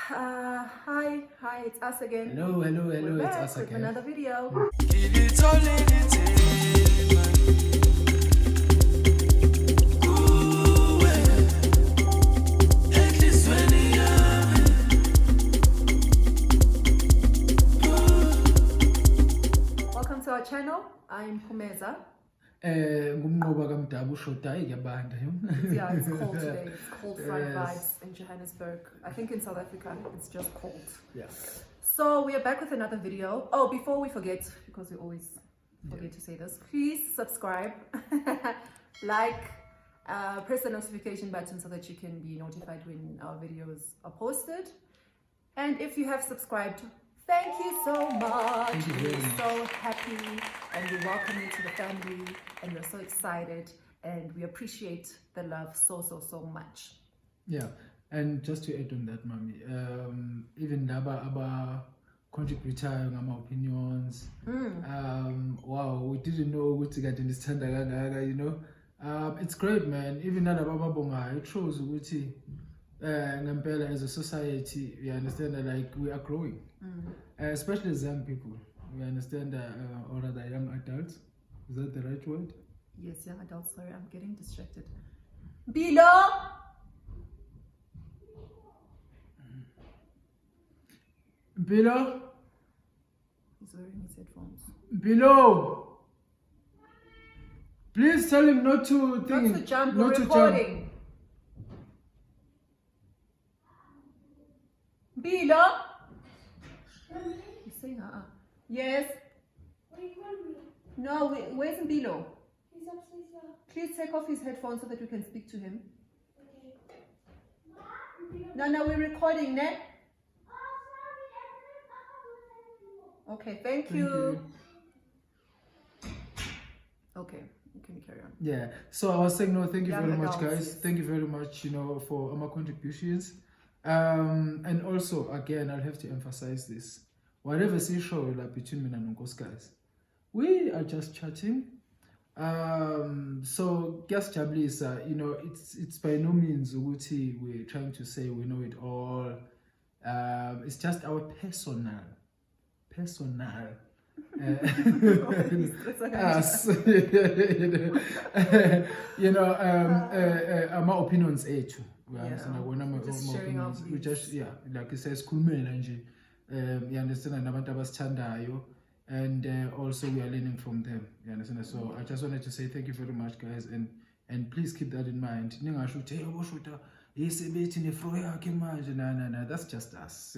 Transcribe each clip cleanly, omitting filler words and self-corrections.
Hi, it's us again. Hello, We're it's back us with again. another video. Welcome to our channel. I'm Pumeza. Ngumnqoba kaMdabu ushoda ayikuyabanda. Yeah, it's cold today. It's cold front vibes in Johannesburg. I think in South Africa it's just cold. Yeah. So we are back with another video. Oh, before we forget, because we always forget to say this, please subscribe, like, press the notification button so that you can be notified when our videos are posted. And if you have subscribed, thank you so much. Thank you very We're much. so happy and we welcome you to the family and we're so excited and we appreciate the love so much. Yeah. And just to add on that, Mami, even laba contributayo ngama opinions. Wow, we didn't know ukuthi kade nisithanda kangaka, you know. It's great, man. Even nalaba ababongayo, it shows ukuthi ngempela as a society, we understand that like we are growing. Especially as young people. We understand or rather young adults. Is that the right word? Yes, young adults. Sorry, I'm getting distracted. Below. Below. He's wearing his headphones. Below. Please tell him not to think. Not to jump. Not We're to recording. Below. He's saying Yes. No, where's Mbilo? He's upstairs now. Please take off his headphones so that we can speak to him. Okay. No, we're recording, ne? Okay, thank you. Okay, you can carry on. Yeah. So I was saying no, thank you Young very much, adults, guys. yes. Thank you very much, you know, for my contributions. And also, again, I'll have to emphasize this. Whatever is show like between me and Uncos, guys, we are just chatting. So guest Jablisa, you know, it's by no means Uguti we're trying to say we know it all. It's just our personal. Us, you know, my opinions age. Just sharing our We just, yeah, like it says, you understand, nabantu abasithandayo, and also we are learning from them. You understand? So I just wanted to say thank you very much, guys, and please keep that in mind. No, that's just us.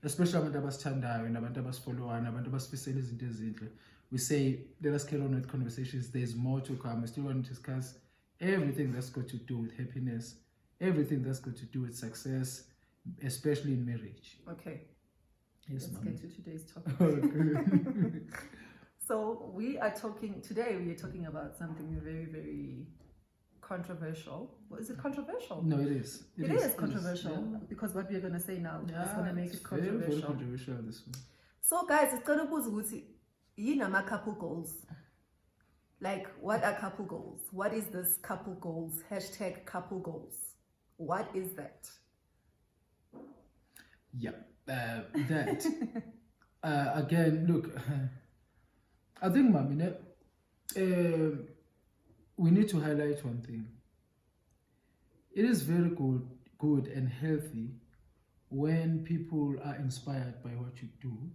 Especially abantu abasithandayo nabantu abasifollowayo nabantu abasifisela izinto ezinhle. We say let us carry on with conversations. There's more to come. We still want to discuss everything that's got to do with happiness, everything that's got to do with success, especially in marriage. Okay. Yes, Let's ma'am. get to today's topic. Okay. So we are talking about something very controversial. Well, is it controversial? No, it is. It is controversial because what we're going to say now is going to make it controversial. Very controversial, this one. So guys, it's going to be yinama couple goals. Like, what are couple goals? What is this couple goals? # couple goals. What is that? Yeah, that. Again, look, I think, Mamine, we need to highlight one thing. It is very good and healthy when people are inspired by what you do,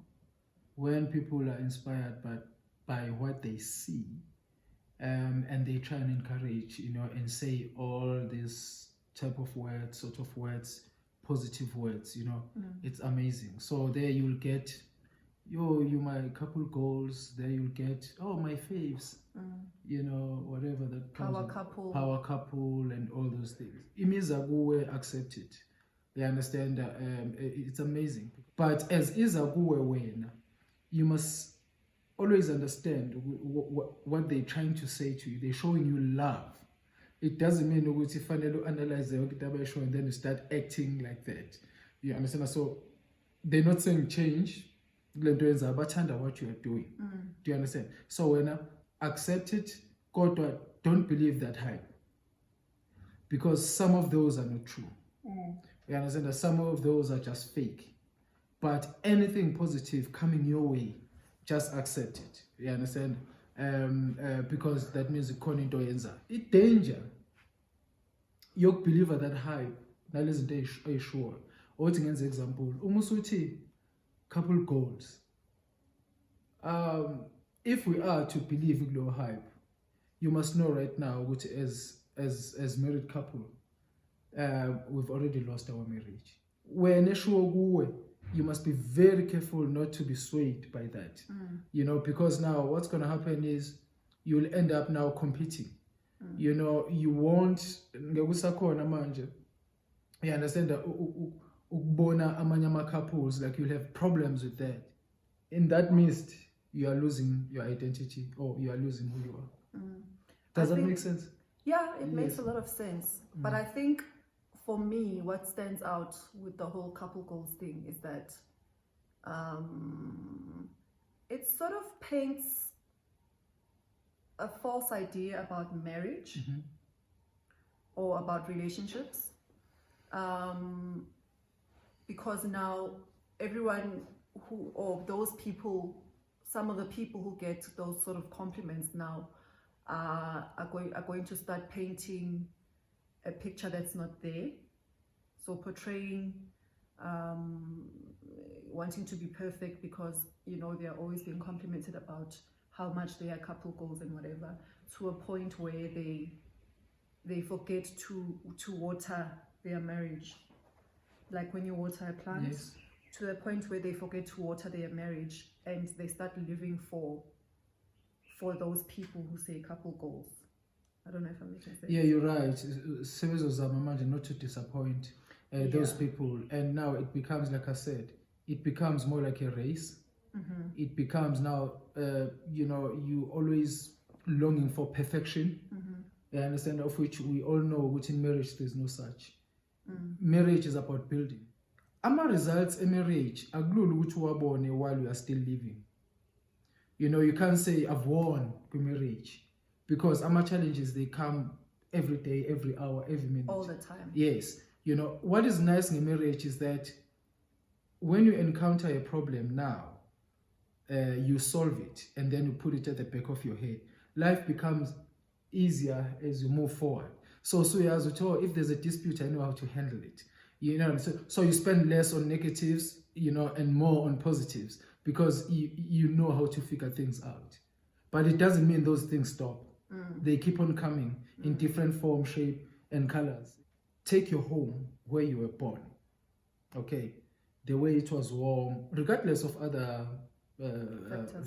when people are inspired by what they see, and they try and encourage, you know, and say all these type of words, sort of words, positive words, you know. It's amazing. So there you'll get you my couple goals. There you'll get my faves, you know, whatever that comes power couple and all those things. Imizaguwe accepted. They understand it's amazing. But as izaguwe wena, you must always understand what they're trying to say to you. They're showing you love. It doesn't mean ukuthi fanele analyze yonke into abayishoyo and then you start acting like that. You understand? So they're not saying change. Bathanda what you are doing. Do you understand? So when accept it, don't believe that hype. Because some of those are not true. You understand that some of those are just fake. But anything positive coming your way, just accept it. You understand? Because that means ikhona into yenza. It's danger. Yokubelieve that hype, nalezi zinto eyisure. Othi ngenze example, uma usuthi couple goals. If we are to believe in hype, you must know right now, which as married couple, we've already lost our marriage. When you must be very careful not to be swayed by that. You know, because now what's going to happen is you'll end up now competing. You know, you won't. You understand that amanye couples, like, you'll have problems with that. In that midst, you are losing your identity, or you are losing who you are. Does that make sense? Yeah, it makes a lot of sense. But I think for me, what stands out with the whole couple goals thing is that it sort of paints a false idea about marriage or about relationships. Because now everyone or those people, some of the people who get those sort of compliments now are going to start painting a picture that's not there. So portraying wanting to be perfect because, you know, they're always being complimented about how much their couple goals and whatever, to a point where they forget to water their marriage. Like when you water a plant, Yes. to the point where they forget to water their marriage and they start living for those people who say couple goals. I don't know if I'm making sense. Yeah, you're right. Sevezo Zamamanje, not to disappoint those people. And now it becomes, like I said, it becomes more like a race. It becomes now, you know, you always longing for perfection. I understand, of which we all know, which in marriage there's no such. Marriage is about building. Ama results in marriage are which while you are still living. You know, you can't say I've won in marriage, because ama challenges, they come every day, every hour, every minute. All the time. Yes. You know, what is nice in marriage is that when you encounter a problem now, you solve it and then you put it at the back of your head. Life becomes easier as you move forward. So if there's a dispute, I know how to handle it. You know, so you spend less on negatives, you know, and more on positives, because you know how to figure things out. But it doesn't mean those things stop. They keep on coming in different form, shape, and colors. Take your home where you were born. Okay, the way it was warm, regardless of other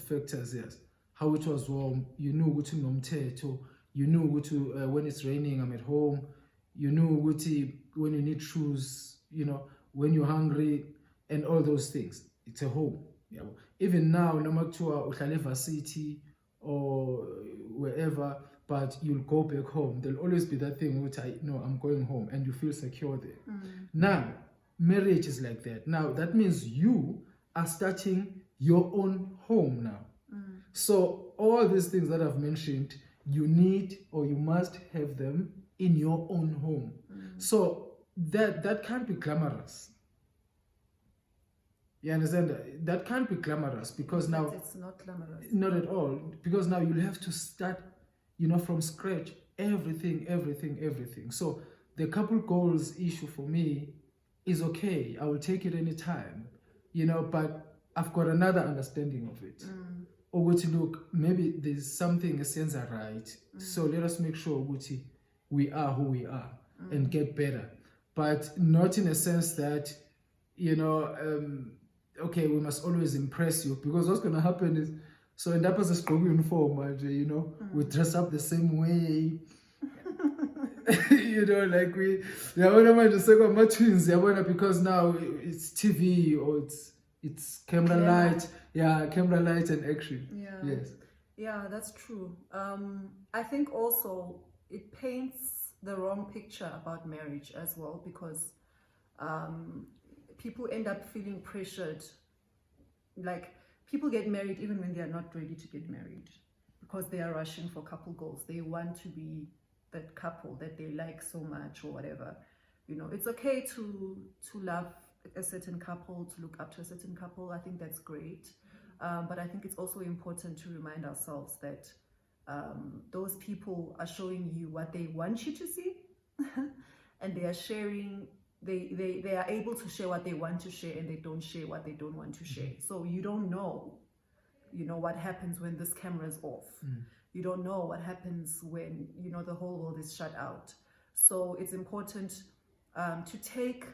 factors, yes. How it was warm, you knew what to nomteto, you knew what to when it's raining, I'm at home, you knew what to, when you need shoes, you know, when you're hungry, and all those things. It's a home. Yeah. Even now, no matter Uhleva City or wherever, but you'll go back home. There'll always be that thing which I'm going home, and you feel secure there. Now, marriage is like that. Now, that means you are starting your own home now. So all these things that I've mentioned, you need or you must have them in your own home. So that can't be glamorous. You understand? That can't be glamorous, because now it's not glamorous. Not at all. Because now you'll have to start, you know, from scratch. Everything. So the couple goals issue for me is okay. I will take it anytime, you know, but I've got another understanding of it. Or to look, maybe there's something a sense are right. So let us make sure we are who we are and get better. But not in a sense that, you know, okay, we must always impress you, because what's going to happen is, so end up as a strong uniform, you know, we dress up the same way. You know, like my twins, because now it's TV or it's camera light. Yeah, camera light and action. Yeah. Yes. Yeah, that's true. I think also it paints the wrong picture about marriage as well, because people end up feeling pressured. Like, people get married even when they are not ready to get married, because they are rushing for couple goals. They want to be that couple that they like so much or whatever. You know, it's okay to love a certain couple, to look up to a certain couple. I think that's great. But I think it's also important to remind ourselves that those people are showing you what they want you to see, and they are sharing. They are able to share what they want to share, and they don't share what they don't want to share. So you don't know, you know, what happens when this camera is off. You don't know what happens when, you know, the whole world is shut out. So it's important to take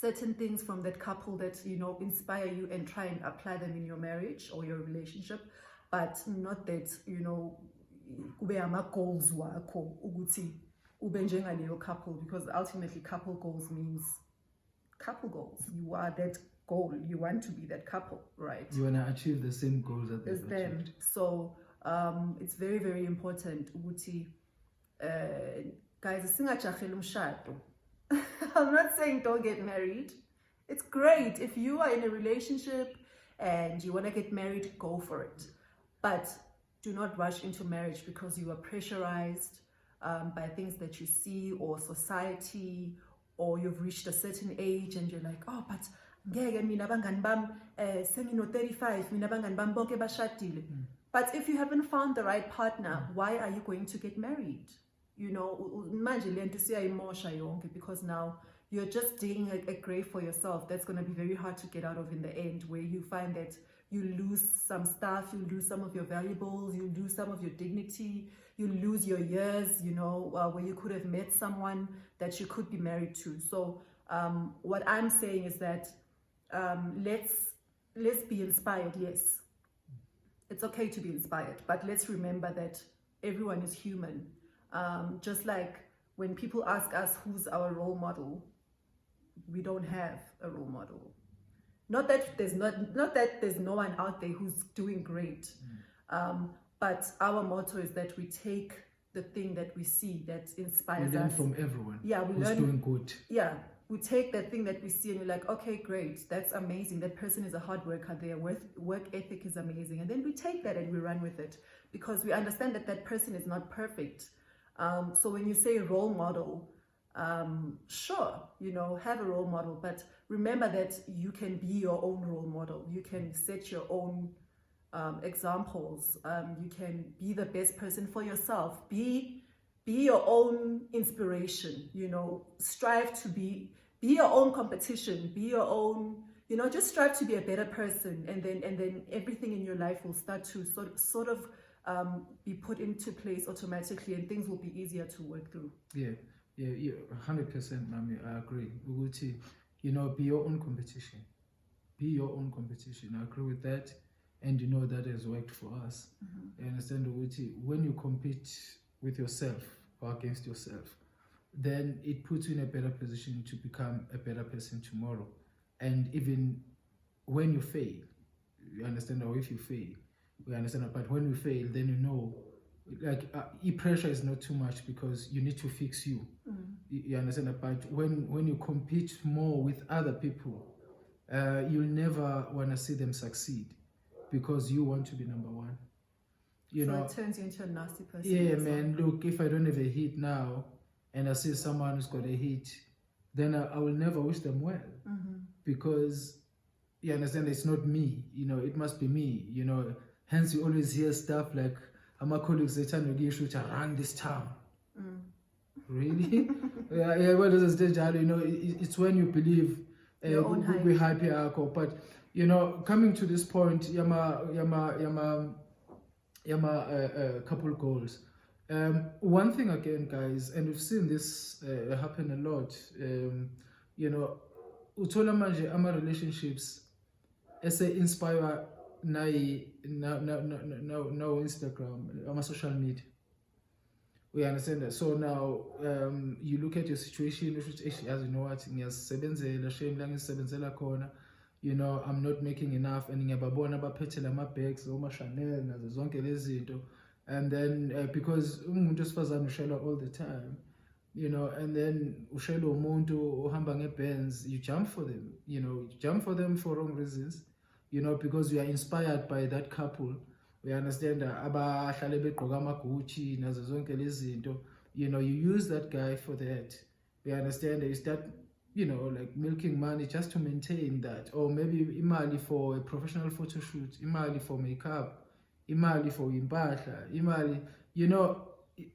certain things from that couple that, you know, inspire you and try and apply them in your marriage or your relationship, but not that, you know, ube ama-goals wakho ukuthi ube njengaleyo couple, because ultimately couple goals means couple goals. You are that goal. You want to be that couple, right? You want to achieve the same goals that As them. So it's very, very important ukuthi guys, singajaheli umshado. I'm not saying don't get married. It's great if you are in a relationship and you want to get married, go for it. But do not rush into marriage because you are pressurized by things that you see or society, or you've reached a certain age and you're like, oh, but ngeke mina abangani bami sengino 35, mina abangani bami bonke bashadile. But if you haven't found the right partner, why are you going to get married? You know, manje lento siyayimosha yonke, because now you're just digging a grave for yourself that's going to be very hard to get out of in the end, where you find that you lose some stuff, you lose some of your valuables, you lose some of your dignity, you lose your years, you know, where you could have met someone that you could be married to. So what I'm saying is that let's be inspired. Yes, it's okay to be inspired, but let's remember that everyone is human. Just like when people ask us who's our role model, we don't have a role model. Not that there's no one out there who's doing great, but our motto is that we take the thing that we see that inspires us. We learn from everyone. Yeah, who's doing good. Yeah, we take that thing that we see and we're like, okay, great, that's amazing. That person is a hard worker. Their work ethic is amazing, and then we take that and we run with it because we understand that that person is not perfect. So when you say role model, sure, you know, have a role model, but remember that you can be your own role model. You can set your own examples. You can be the best person for yourself. Be your own inspiration. You know, strive to be your own competition. Be your own. You know, just strive to be a better person, and then everything in your life will start to sort of be put into place automatically, and things will be easier to work through. Yeah, 100%, Mami. I agree. Uguti, you know, be your own competition. Be your own competition. I agree with that, and you know that has worked for us. You understand, Uguti? When you compete with yourself or against yourself, then it puts you in a better position to become a better person tomorrow. And even when you fail, you understand, or if you fail, we understand. But when we fail, then you know, like pressure is not too much because you need to fix you. You understand. But when you compete more with other people, you'll never want to see them succeed because you want to be number one. You know, it turns you into a nasty person. Yeah, man. Look, if I don't have a hit now, and I see someone who's got a hit, then I will never wish them well because you understand. It's not me. You know, it must be me. You know. Hence, you always hear stuff like, my colleagues, they tell me, should run this town. Really? Yeah, well, there's a stage, you know, it's when you believe we happy, but, you know, coming to this point, yama couple goals. One thing again, guys, and we've seen this happen a lot, you know, utola manje ama relationships, inspire now Instagram, on social media. We understand that. So now you look at your situation, which actually, as you know what, you know, I'm not making enough, and ngiyababona baphethe lama bags oma Chanel nazo zonke lezi zinto, and then because umuntu wesifazane ushela all the time, you know, and then ushela umuntu ohamba ngeBenz, you jump for them, you know, you jump for them for wrong reasons. You know, because we are inspired by that couple. We understand that Gucci, you know, you use that guy for that. You understand? You start, like milking money just to maintain that. Or maybe imali for a professional photo shoot, imali for makeup, imali for impahla, imali,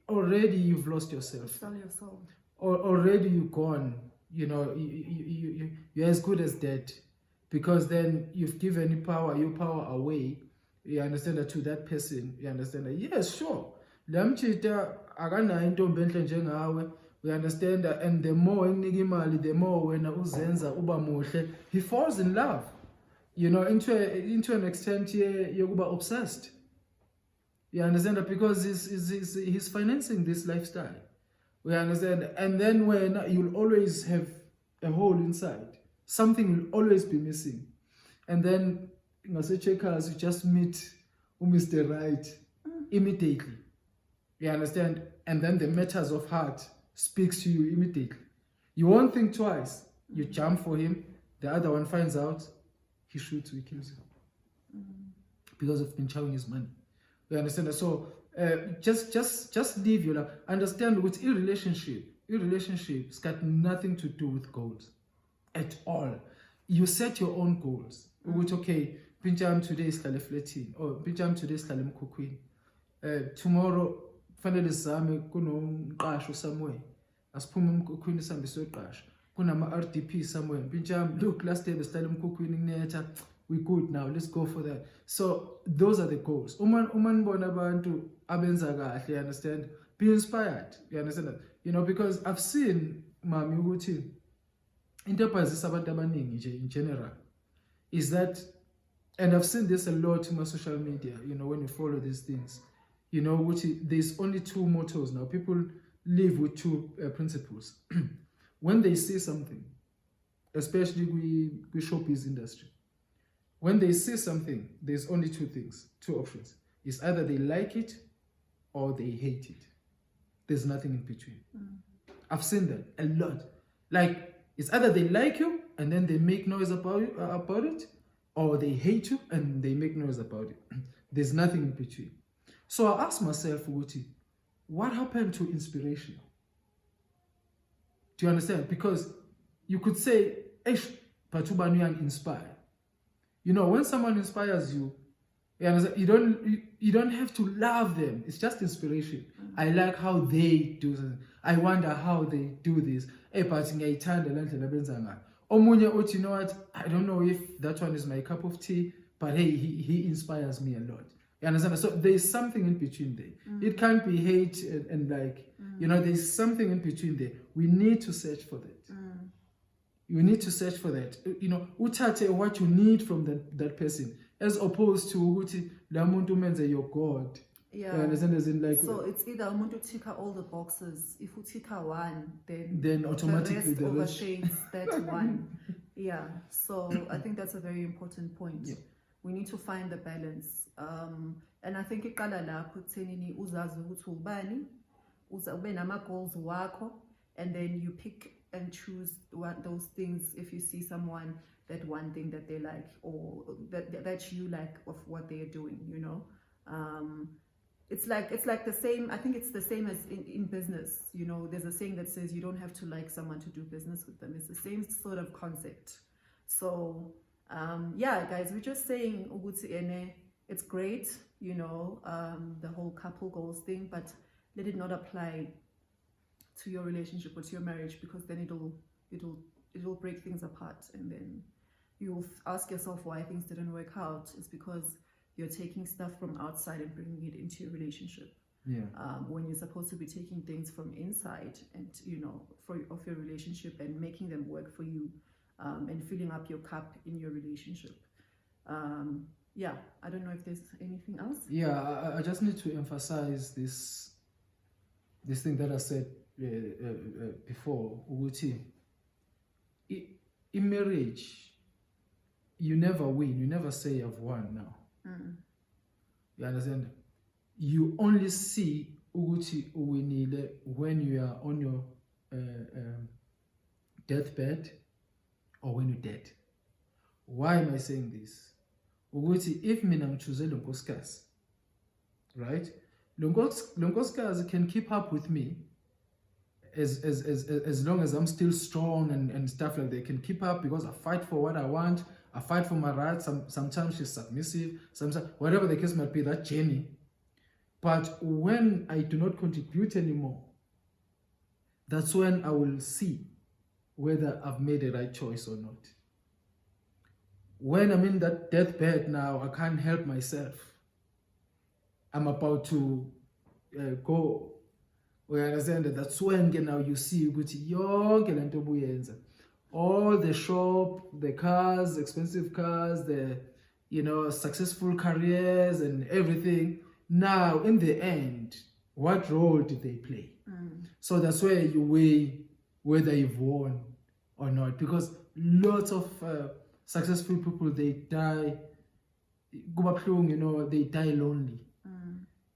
already you've lost yourself. Sell your soul. Or already you're gone. You're as good as dead. Because then you've given your power away. You understand that, to that person. You understand that, yes, sure. Lamchita akanayo intombi enhle njengawe. We understand that, and the more enginika imali, the more wena uzenza uba muhle, he falls in love. Into an extent yokuba obsessed. You understand that, because he's financing this lifestyle. We understand, and then when you'll always have a hole inside, something will always be missing, and then checkers, you just meet Mr. Right immediately. You understand, and then the matters of heart speaks to you immediately. You won't think twice. You jump for him. The other one finds out, he shoots, he kills him because of been chowing his money. You understand? So just live your life. Understand, with a relationship's got nothing to do with goals at all. You set your own goals. Which, okay, pincham today is flating, or pincham today is mkukwini. Tomorrow, fanele zame kunomqasho somewhere. Asiphume emkukwini sambe soqasho. Kunama RDP somewhere. Pincham, look, last day besihlala emkukwini kunetha. We good now, let's go for that. So those are the goals. Uman bona abantu abenza kahle, you understand? Be inspired, you understand that? Because I've seen, mami, ukuthi into ebhazisa abantu abaningi nje in general is that, and I've seen this a lot in my social media, when you follow these things, which there's only two mottos now. People live with two principles. When they see something, especially we showbiz industry, when they see something, there's only two options. It's either they like it or they hate it. There's nothing in between. I've seen that a lot. Like, it's either they like you and then they make noise about it, or they hate you and they make noise about it. There's nothing in between. So I asked myself, Wuti, what happened to inspiration? Do you understand? Because you could say, but you inspire. When someone inspires you, you don't have to love them. It's just inspiration. I like how they do this. I wonder how they do this. But you know what? I don't know if that one is my cup of tea, but hey, he inspires me a lot. You understand? So there's something in between there. It can't be hate and there's something in between there. We need to search for that. You need to search for that. Uthathe what you need from that person, as opposed to ukuthi la muntu menze your God. Yeah. You understand? As in, like, so it's either umuntu tika all the boxes. If you tika one, then automatically the rest overshades that one. Yeah. So I think that's a very important point. Yeah. We need to find the balance. And I think iqala lapho kuthenini uzazi ukuthi ubani, ube nama goals wakho, and then you pick and choose those things. If you see someone, that one thing that they like, or that you like of what they're doing, it's like the same. I think it's the same as in business. There's a saying that says you don't have to like someone to do business with them. It's the same sort of concept. So yeah, guys, we're just saying it's great, the whole couple goals thing, but let it not apply to your relationship or to your marriage, because then it'll break things apart, and then you'll ask yourself why things didn't work out. It's because you're taking stuff from outside and bringing it into your relationship. Yeah. When you're supposed to be taking things from inside and of your relationship and making them work for you, and filling up your cup in your relationship. Yeah, I don't know if there's anything else. Yeah, I just need to emphasize this thing that I said before. In marriage, you never win. You never say I've won now. You understand? You only see Uguti uwinile when you are on your deathbed or when you're dead. Why am I saying this? Uguti, if mina ngichoose lo nkosikazi, right? Lo nkosikazi can keep up with me as long as I'm still strong and stuff like that, can keep up because I fight for what I want. I fight for my rights. Sometimes she's submissive. Sometimes whatever the case might be, that journey. But when I do not contribute anymore, that's when I will see whether I've made the right choice or not. When I'm in that deathbed now, I can't help myself. I'm about to go. We understand that that's when now you see ukuthi yonke lento obuyenza, all the shop, the cars, expensive cars, the successful careers and everything. Now in the end, what role did they play? So that's where you weigh whether you've won or not, because lots of successful people, they die, they die lonely.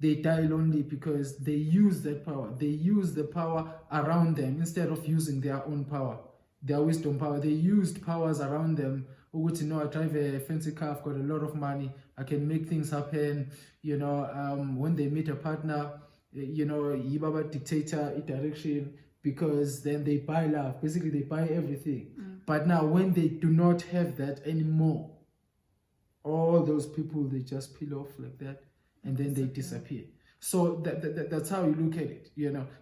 They die lonely because they use that power. They use the power around them instead of using their own power, their wisdom power. They used powers around them. I drive a fancy car, I've got a lot of money, I can make things happen. When they meet a partner, Yibaba dictator direction, because then they buy love. Basically, they buy everything. But now when they do not have that anymore, all those people, they just peel off like that. And then they disappear. So that's how you look at it.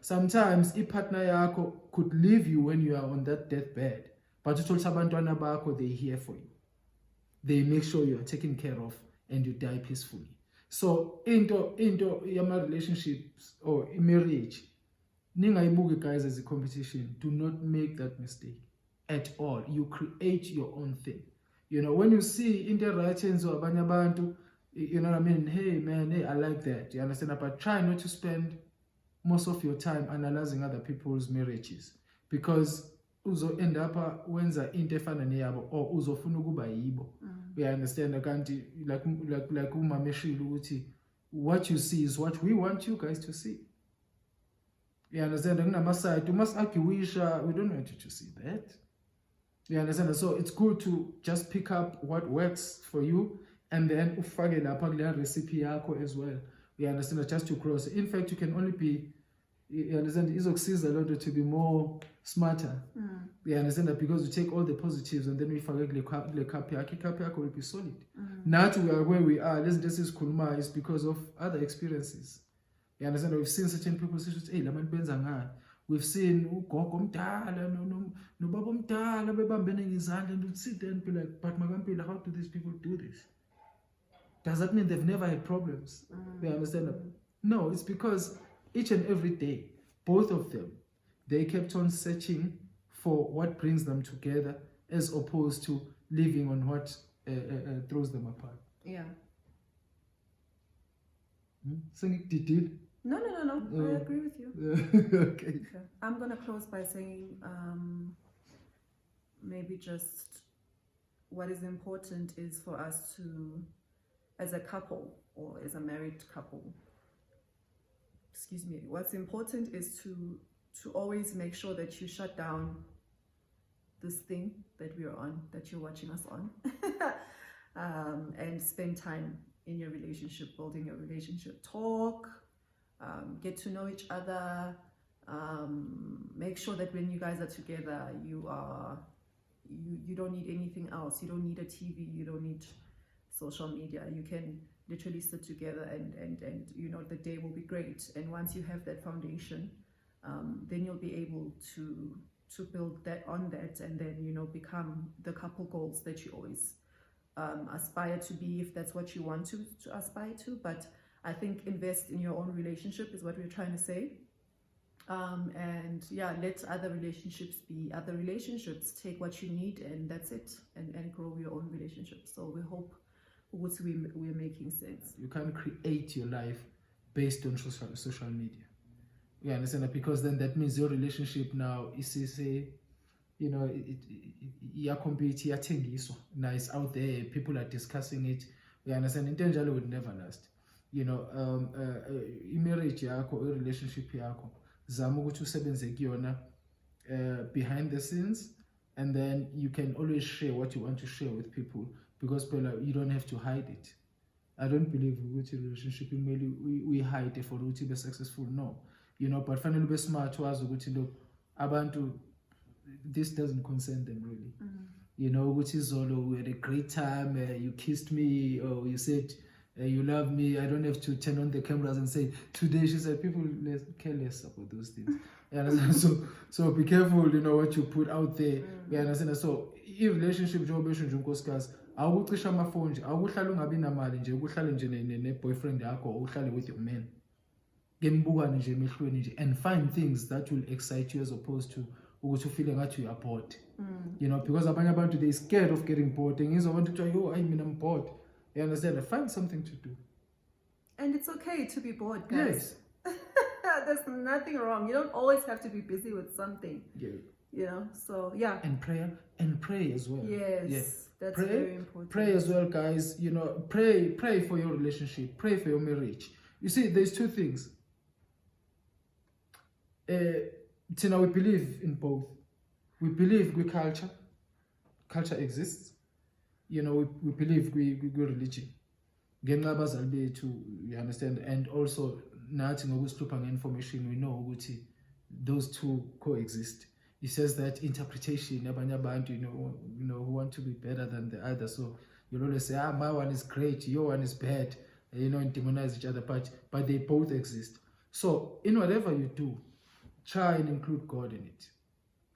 Sometimes a partner yako could leave you when you are on that deathbed, but abantwana bakho, they're here for you. They make sure you are taken care of and you die peacefully. So into yama relationships or marriage, ningayibuki guys as a competition. Do not make that mistake at all. You create your own thing. When you see interactions or abanye abantu, you know what I mean? Hey man, hey, I like that. You understand? But try not to spend most of your time analyzing other people's marriages, because uzo end up wenza into efana neyabo or uzofuna ukuba yibo. You understand? Like umameshilo ukuthi what you see is what we want you guys to see. You understand? You must argue. We don't want you to see that. You understand? So it's good to just pick up what works for you. And then ufake lapha kule recipe yakho as well. You understand? Just to cross. In fact, you can only be, you understand, izokusiza lonto to be more smarter. You understand that, because you take all the positives and then we fake kule cup yakho will be solid. Now we are where we are. This is kulma is because of other experiences. You understand? We've seen certain people say, hey, laman benza ngani. We've seen ugogo omdala nobaba omdala bebambene ngizandla, and you'd sit there and be like, but Magampila, how do these people do this? Does that mean they've never had problems? You understand that? No, it's because each and every day, both of them, they kept on searching for what brings them together, as opposed to living on what throws them apart. Yeah. Did? No. I agree with you. Okay. I'm going to close by saying maybe just what is important is for us to, as a couple or as a married couple, what's important is to always make sure that you shut down this thing that we're on, that you're watching us on, and spend time in your relationship, building your relationship, talk, get to know each other, make sure that when you guys are together, you don't need anything else. You don't need a TV, you don't need social media. You can literally sit together and the day will be great. And once you have that foundation, then you'll be able to build that on that, and then become the couple goals that you always aspire to be, if that's what you want to aspire to. But I think invest in your own relationship is what we're trying to say. And yeah, let other relationships be other relationships. Take what you need, and that's it, and grow your own relationship. So we hope we're making sense. You can't create your life based on social media. You understand that? Because then that means your relationship now is now it's out there, people are discussing it. You understand? Intentionally would never last. Marriage yakho, or relationship yakho, zama ukuthi usebenze kuyona behind the scenes, and then you can always share what you want to share with people, because you don't have to hide it. I don't believe ukuthi relationship we hide for to be successful. No, you know, but fanele ube smart wazi ukuthi look abantu, this doesn't concern them really. You know, which is all, we had a great time, you kissed me, or you said you love me. I don't have to turn on the cameras and say, today, she said, people care less about those things. You understand? So be careful, you know, what you put out there. You understand? So, if relationship, job, awucisha amafoni nje, awuhlala ungabi namali nje, ukuhlale nje ne-boyfriend yakho, uhlale with your man. Ngembukane nje emehlweni nje, and find things that will excite you as opposed to ukuthi ufile ngathi you are bored. You know, because abanye abantu, they're scared of getting bored. And you want to try, oh, I mean, I'm bored. You understand? Find something to do. And it's okay to be bored, guys. Yes. There's nothing wrong. You don't always have to be busy with something. Yeah. You know, so yeah. And pray as well. Yes. Yeah. That's pray, very important. Pray as well, guys. You know, pray for your relationship. Pray for your marriage. You see, there's two things. Tina, we believe in both. We believe we culture. Culture exists. You know, we believe we religion. Ngenxa abazali bethu, you understand, and also nathi ngokusihlupha nge-information, we know ukuthi those two coexist. He says that interpretation, abanye abantu, you know, who want to be better than the other. So you'll always say, my one is great, your one is bad, you know, and demonize each other, but they both exist. So in whatever you do, try and include God in it.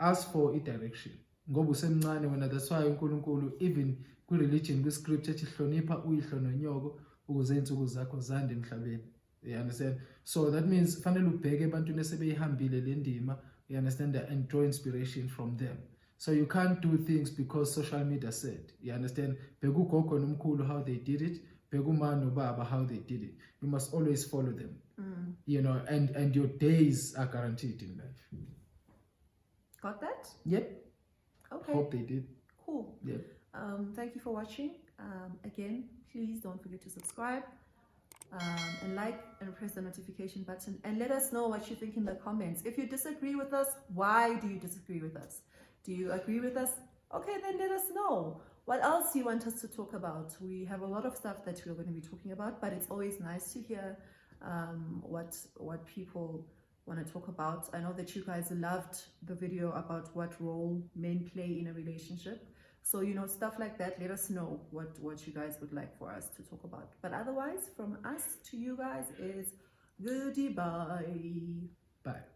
Ask for a direction. Ngoba usemncane wena, that's why uNkulunkulu even kwi-religion, kwi-scripture ethi hlonipha uyihlo nonyoko ukuze insuku zakho zande emhlabeni. You understand? So that means fanele ubheke ebantwini esebeyihambile le ndima, you understand, and draw inspiration from them. So you can't do things because social media said. You understand? Bheka ugogo nomkhulu how they did it. Bheka uma nobaba how they did it. You must always follow them. You know, and your days are guaranteed in life. Got that? Yep. Okay. Hope they did. Cool. Yeah. Thank you for watching. Again, please don't forget to subscribe and like and press the notification button, and let us know what you think in the comments. If you disagree with us, why do you disagree with us? Do you agree with us? Okay, then let us know. What else you want us to talk about? We have a lot of stuff that we're going to be talking about, but it's always nice to hear what people want to talk about. I know that you guys loved the video about what role men play in a relationship. So, you know, stuff like that, let us know what you guys would like for us to talk about. But otherwise, from us to you guys is goodbye. Bye.